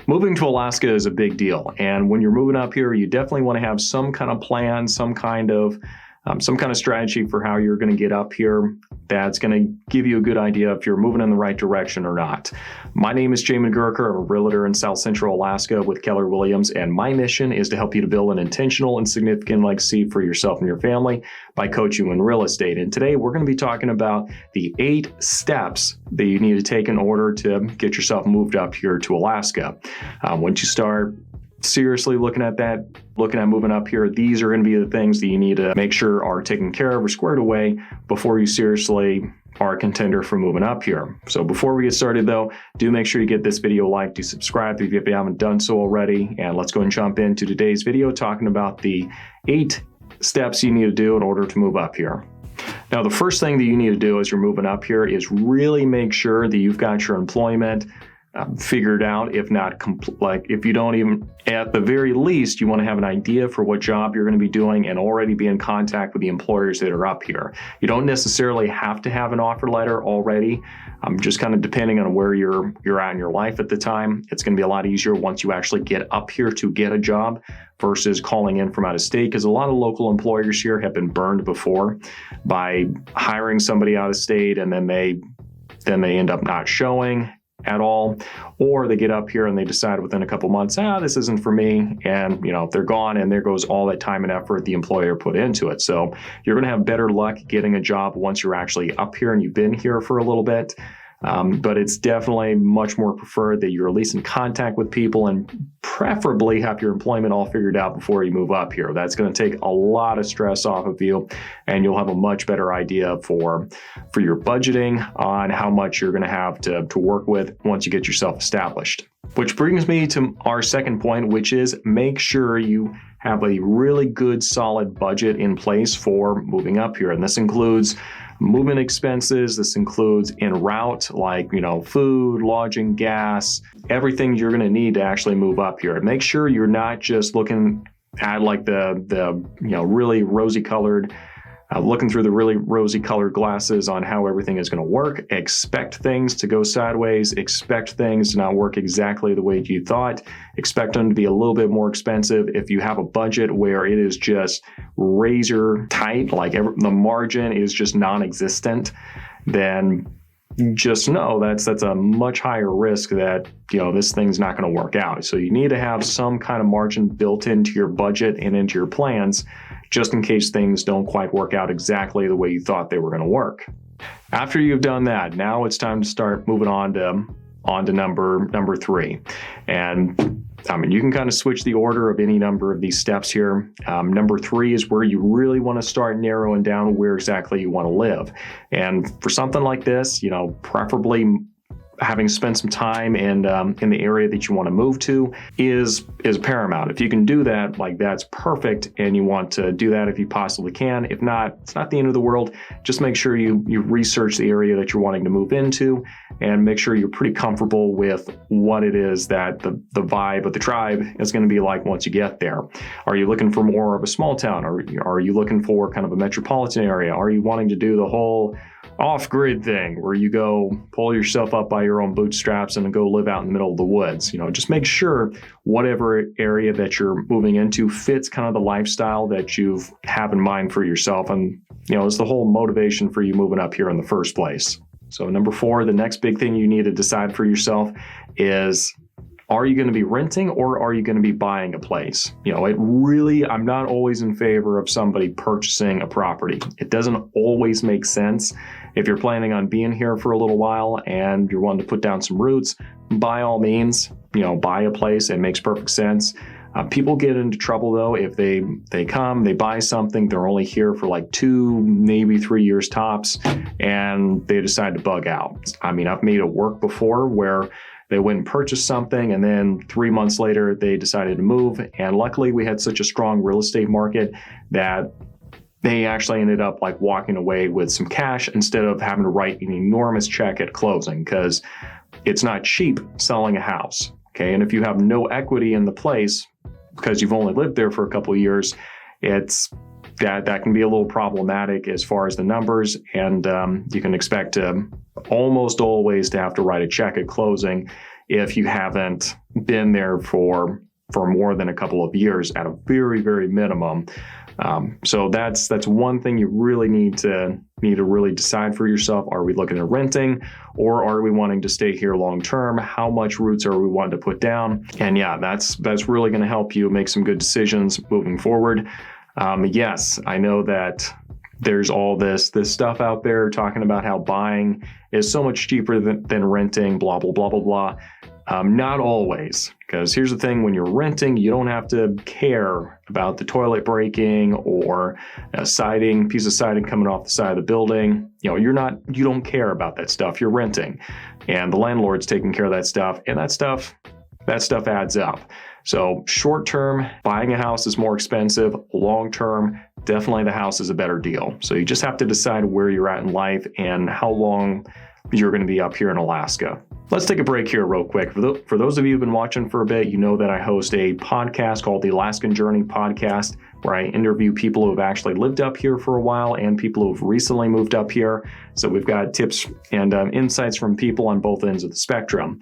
Moving to Alaska is a big deal, and when you're moving up here, you definitely want to have some kind of plan, some kind of strategy for how you're going to get up here. That's going to give you a good idea if you're moving in the right direction or not. My name is Jamin Goecker. I'm a realtor in South Central Alaska with Keller Williams, and my mission is to help you to build an intentional and significant legacy for yourself and your family by coaching in real estate. And today we're going to be talking about the 8 steps that you need to take in order to get yourself moved up here to Alaska. Once you start seriously looking at moving up here, these are going to be the things that you need to make sure are taken care of or squared away before you seriously are a contender for moving up here. So before we get started though, do make sure you get this video liked, do subscribe if you haven't done so already, and let's go and jump into today's video talking about the 8 steps you need to do in order to move up here. Now, the first thing that you need to do as you're moving up here is really make sure that you've got your employment figured out. If not, if you don't even, at the very least, you want to have an idea for what job you're going to be doing and already be in contact with the employers that are up here. You don't necessarily have to have an offer letter already. Just kind of depending on where you're at in your life at the time. It's going to be a lot easier once you actually get up here to get a job versus calling in from out of state, because a lot of local employers here have been burned before by hiring somebody out of state and then they end up not showing at all, or they get up here and they decide within a couple months, this isn't for me, and they're gone, and there goes all that time and effort the employer put into it. So you're going to have better luck getting a job once you're actually up here and you've been here for a little bit. But it's definitely much more preferred that you're at least in contact with people and preferably have your employment all figured out before you move up here. That's going to take a lot of stress off of you, and you'll have a much better idea for your budgeting on how much you're going to have to work with once you get yourself established. Which brings me to our second point, which is make sure you have a really good solid budget in place for moving up here. And this includes moving expenses. This includes en route, like, food, lodging, gas, everything you're going to need to actually move up here. And make sure you're not just looking at like the really rosy colored, looking through the really rosy colored glasses on how everything is going to work. Expect things to go sideways. Expect things to not work exactly the way you thought. Expect them to be a little bit more expensive. If you have a budget where it is just razor tight, like the margin is just non-existent, then just know that's a much higher risk that this thing's not going to work out. So you need to have some kind of margin built into your budget and into your plans, just in case things don't quite work out exactly the way you thought they were going to work. After you've done that, now it's time to start moving on to number 3. And you can kind of switch the order of any number of these steps here. Number 3 is where you really want to start narrowing down where exactly you want to live. And for something like this, preferably having spent some time in the area that you want to move to is paramount. If you can do that, that's perfect, and you want to do that if you possibly can. If not, it's not the end of the world. Just make sure you research the area that you're wanting to move into, and make sure you're pretty comfortable with what it is that the vibe of the tribe is going to be like once you get there. Are you looking for more of a small town, or are you looking for kind of a metropolitan area? Are you wanting to do the whole off-grid thing where you go pull yourself up by your own bootstraps and go live out in the middle of the woods? Just make sure whatever area that you're moving into fits kind of the lifestyle that you have in mind for yourself, and it's the whole motivation for you moving up here in the first place. So number 4, the next big thing you need to decide for yourself is, are you going to be renting or are you going to be buying a place? I'm not always in favor of somebody purchasing a property. It doesn't always make sense. If you're planning on being here for a little while and you're wanting to put down some roots, by all means, buy a place. It makes perfect sense. People get into trouble though if they come, they buy something, they're only here for like 2, maybe 3 years tops, and they decide to bug out. I've made it work before where they went and purchased something, and then 3 months later they decided to move. And luckily we had such a strong real estate market that they actually ended up walking away with some cash instead of having to write an enormous check at closing, because it's not cheap selling a house. Okay. And if you have no equity in the place because you've only lived there for a couple of years, that can be a little problematic as far as the numbers, and you can expect to almost always to have to write a check at closing if you haven't been there for more than a couple of years at a very, very minimum. So that's one thing you really need to really decide for yourself. Are we looking at renting, or are we wanting to stay here long term? How much roots are we wanting to put down? And yeah, that's really going to help you make some good decisions moving forward. Yes, I know that there's all this stuff out there talking about how buying is so much cheaper than renting, blah, blah, blah, blah, blah. Not always, because here's the thing: when you're renting, you don't have to care about the toilet breaking or a piece of siding coming off the side of the building. You don't care about that stuff. You're renting, and the landlord's taking care of that stuff, and that stuff adds up. So short term, buying a house is more expensive. Long term, definitely the house is a better deal. So you just have to decide where you're at in life and how long you're going to be up here in Alaska. Let's take a break here real quick. For those of you who've been watching for a bit, you know that I host a podcast called the Alaskan Journey Podcast, where I interview people who have actually lived up here for a while and people who have recently moved up here. So we've got tips and insights from people on both ends of the spectrum.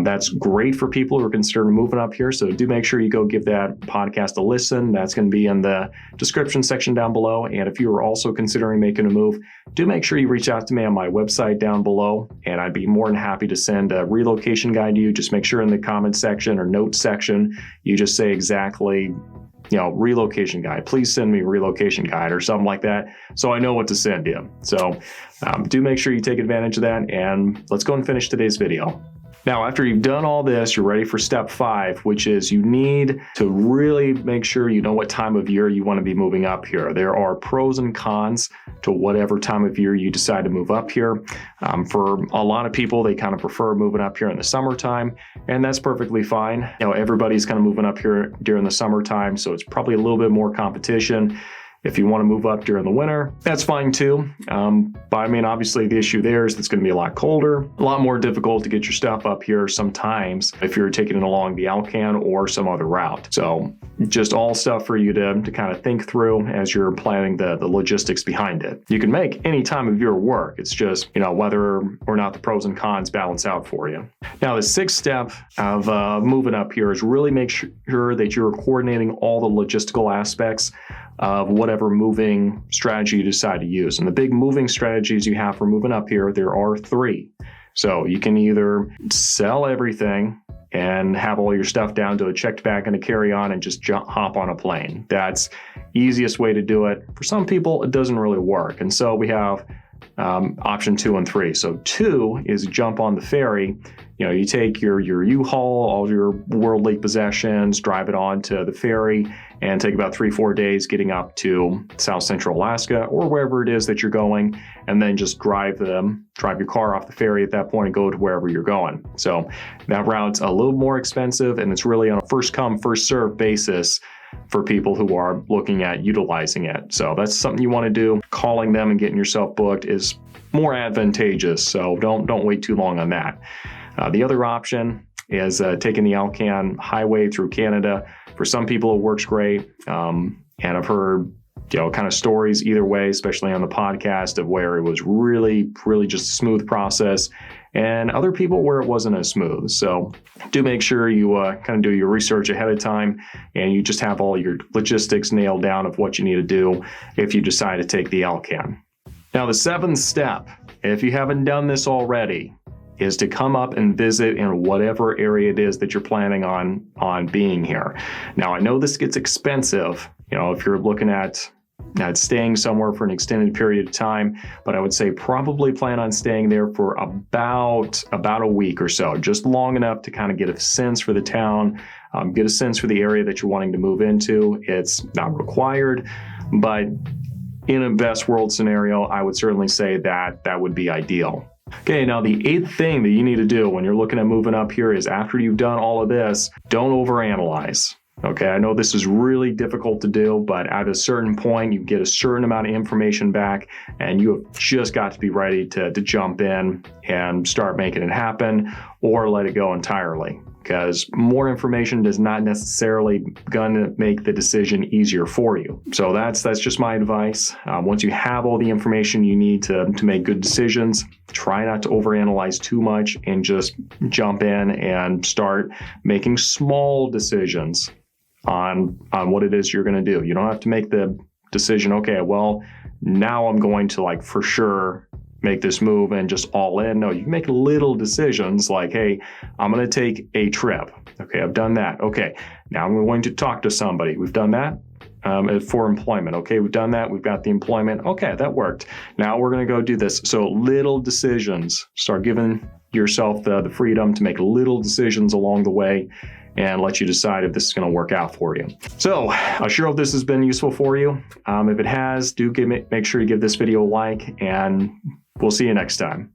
That's great for people who are considering moving up here. So do make sure you go give that podcast a listen. That's going to be in the description section down below. And if you are also considering making a move, do make sure you reach out to me on my website down below, and I'd be more than happy to send a relocation guide to you. Just make sure in the comment section or notes section, you just say exactly, relocation guide. Please send me a relocation guide or something like that, so I know what to send you. So do make sure you take advantage of that, and let's go and finish today's video. Now, after you've done all this, you're ready for step 5, which is you need to really make sure you know what time of year you want to be moving up here. There are pros and cons to whatever time of year you decide to move up here. For a lot of people, they kind of prefer moving up here in the summertime, and that's perfectly fine. Everybody's kind of moving up here during the summertime, so it's probably a little bit more competition. If you want to move up during the winter, that's fine too. But I mean, obviously the issue there is it's going to be a lot colder, a lot more difficult to get your stuff up here sometimes if you're taking it along the Alcan or some other route. So just all stuff for you to kind of think through as you're planning the logistics behind it. You can make any time of year work. It's just, whether or not the pros and cons balance out for you. Now, the 6th step of moving up here is really make sure that you're coordinating all the logistical aspects of whatever moving strategy you decide to use. And the big moving strategies you have for moving up here, there are 3. So you can either sell everything and have all your stuff down to a checked bag and a carry-on and just hop on a plane. That's easiest way to do it. For some people, it doesn't really work. And so we have option 2 and 3. So 2 is jump on the ferry. You take your U-Haul, all your worldly possessions, drive it on to the ferry, and take about 3-4 days getting up to South Central Alaska or wherever it is that you're going, and then just drive your car off the ferry at that point and go to wherever you're going. So that route's a little more expensive, and it's really on a first come, first served basis for people who are looking at utilizing it. So that's something you want to do. Calling them and getting yourself booked is more advantageous, so don't wait too long on that. The other option is taking the Alcan highway through Canada. For some people, it works great. And I've heard, kind of stories either way, especially on the podcast, of where it was really, really just a smooth process, and other people where it wasn't as smooth. So do make sure you kind of do your research ahead of time, and you just have all your logistics nailed down of what you need to do if you decide to take the Alcan. Now, the 7th step, if you haven't done this already, is to come up and visit in whatever area it is that you're planning on being here. Now, I know this gets expensive, if you're looking at staying somewhere for an extended period of time, but I would say probably plan on staying there for about a week or so, just long enough to kind of get a sense for the town, get a sense for the area that you're wanting to move into. It's not required, but in a best world scenario, I would certainly say that would be ideal. Okay, now the 8th thing that you need to do when you're looking at moving up here is, after you've done all of this, don't overanalyze. Okay, I know this is really difficult to do, but at a certain point, you get a certain amount of information back, and you have just got to be ready to jump in and start making it happen, or let it go entirely. because more information does not necessarily gonna make the decision easier for you. So that's just my advice. Once you have all the information you need to make good decisions, try not to overanalyze too much and just jump in and start making small decisions on what it is you're gonna do. You don't have to make the decision, okay, well, now I'm going to like for sure make this move and just all in. No, you can make little decisions like, hey, I'm going to take a trip. Okay, I've done that. Okay, now I'm going to talk to somebody. We've done that for employment. Okay, we've done that. We've got the employment. Okay, that worked. Now we're going to go do this. So little decisions. Start giving yourself the freedom to make little decisions along the way and let you decide if this is going to work out for you. So I sure hope this has been useful for you. If it has, make sure you give this video a like, and we'll see you next time.